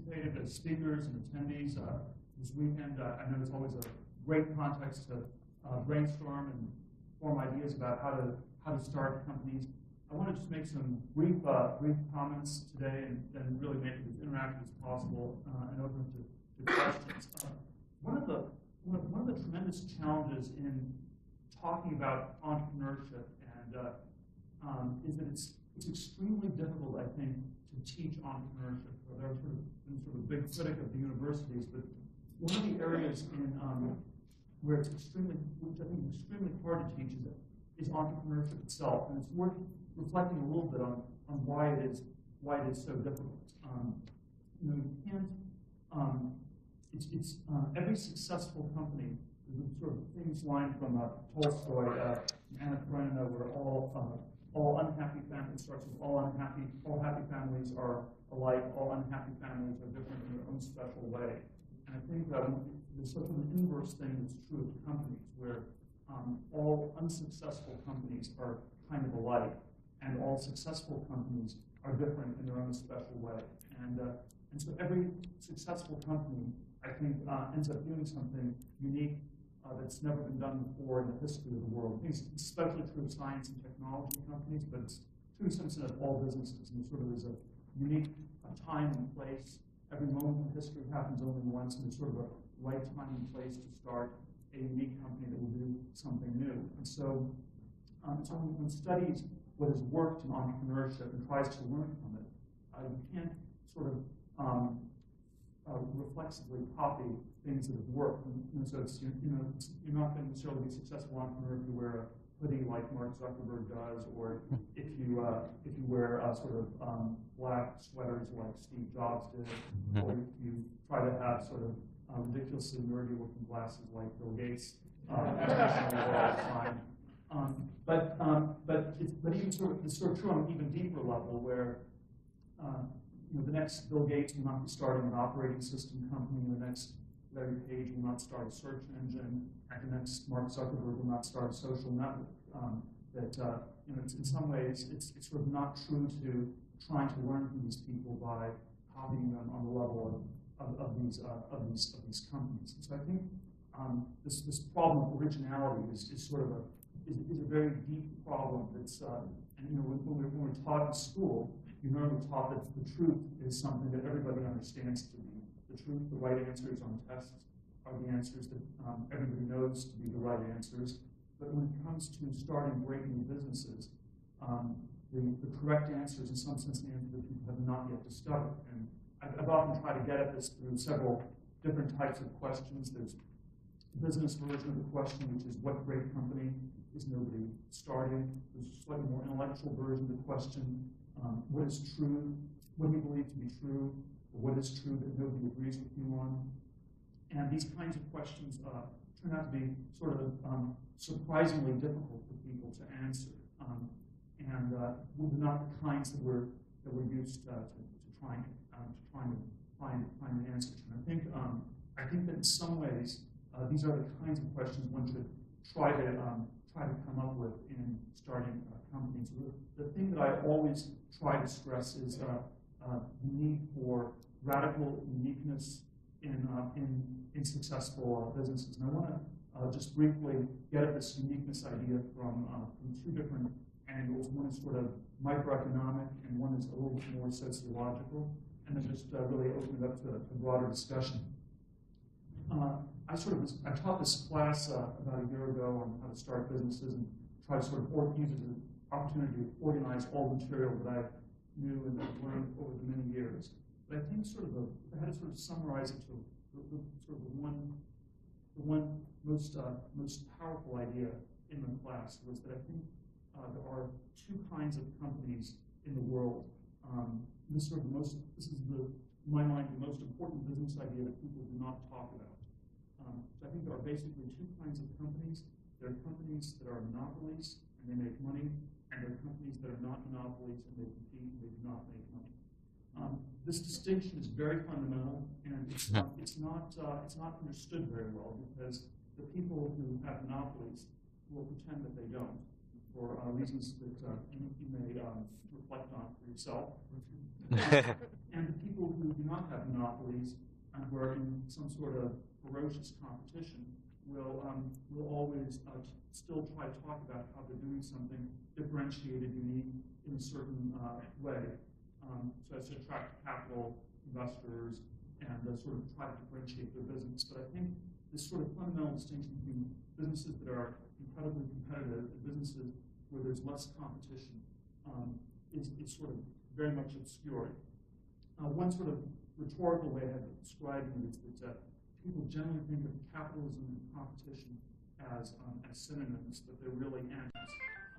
participated as speakers and attendees this weekend. I know it's always a great context to brainstorm and form ideas about how to start companies. I want to just make some brief comments today and then really make it as interactive as possible and open it to questions. One of the tremendous challenges in talking about entrepreneurship and is that it's extremely difficult, I think, to teach entrepreneurship. I've been sort of a big critic of the universities, but one of the areas where it's which I think is extremely hard to teach is entrepreneurship itself, and it's worth reflecting a little bit on why it is so difficult. You can't. Every successful company. There's a sort of famous line from Tolstoy, Anna Karenina, where all unhappy families starts with all happy families are alike, all unhappy families are different in their own special way. And I think there's sort of an inverse thing that's true of companies, where all unsuccessful companies are kind of alike, and all successful companies are different in their own special way. And so every successful company, I think, ends up doing something unique that's never been done before in the history of the world. I think it's especially true of science and technology companies, but it's true to some extent of all businesses. And sort of there's a unique time and place. Every moment in history happens only once, and there's sort of a right time and place to start a unique company that will do something new. And so, when one studies what has worked in entrepreneurship and tries to learn from it, you can't sort of reflexively copy things that have worked. And so you're not going to necessarily be a successful entrepreneur if you wear a hoodie like Mark Zuckerberg does, or if you wear sort of black sweaters like Steve Jobs did, or if you try to have sort of ridiculously nerdy looking glasses like Bill Gates all the time. But it's sort of true on an even deeper level, where the next Bill Gates will not be starting an operating system company, the next Larry Page will not start a search engine, and the next Mark Zuckerberg will not start a social network. In some ways, it's sort of not true to trying to learn from these people by copying them on the level of these companies. And so I think this problem of originality is sort of a very deep problem. That's when we're taught in school, you're normally taught that the truth is something that everybody understands to be the truth. The right answers on tests are the answers that everybody knows to be the right answers. But when it comes to starting great new businesses, the correct answers, in some sense, the answers that people have not yet discovered. And I've often tried to get at this through several different types of questions. There's the business version of the question, which is what great company is nobody starting? There's a slightly more intellectual version of the question, what is true? What do you believe to be true? Or what is true that nobody agrees with you on? And these kinds of questions turn out to be sort of surprisingly difficult for people to answer, and they're not the kinds that we're used to trying to find answers. And I think that in some ways these are the kinds of questions one should try to come up with in starting companies. The thing that I always try to stress is the need for radical uniqueness in successful businesses. And I want to just briefly get at this uniqueness idea from two different angles. One is sort of microeconomic, and one is a little bit more sociological, and then just really open it up to a broader discussion. I taught this class about a year ago on how to start businesses, and try to sort of use it as an opportunity to organize all the material that I knew and learned over the many years. But I think if I had to sort of summarize it to the one most powerful idea in the class was that I think there are two kinds of companies in the world. This is in my mind the most important business idea that people do not talk about. So I think there are basically two kinds of companies. There are companies that are monopolies and they make money, and there are companies that are not monopolies and they compete and they do not make money. This distinction is very fundamental, and it's not understood very well, because the people who have monopolies will pretend that they don't, for reasons that you may reflect on for yourself. And the people who do not have monopolies and who are in some sort of ferocious competition will always still try to talk about how they're doing something differentiated, unique in a certain way, so as to attract capital, investors, and sort of try to differentiate their business. But I think this sort of fundamental distinction between businesses that are incredibly competitive and businesses where there's less competition is sort of very much obscured. One sort of rhetorical way of describing it is that people generally think of capitalism and competition as synonyms, but they're really ends.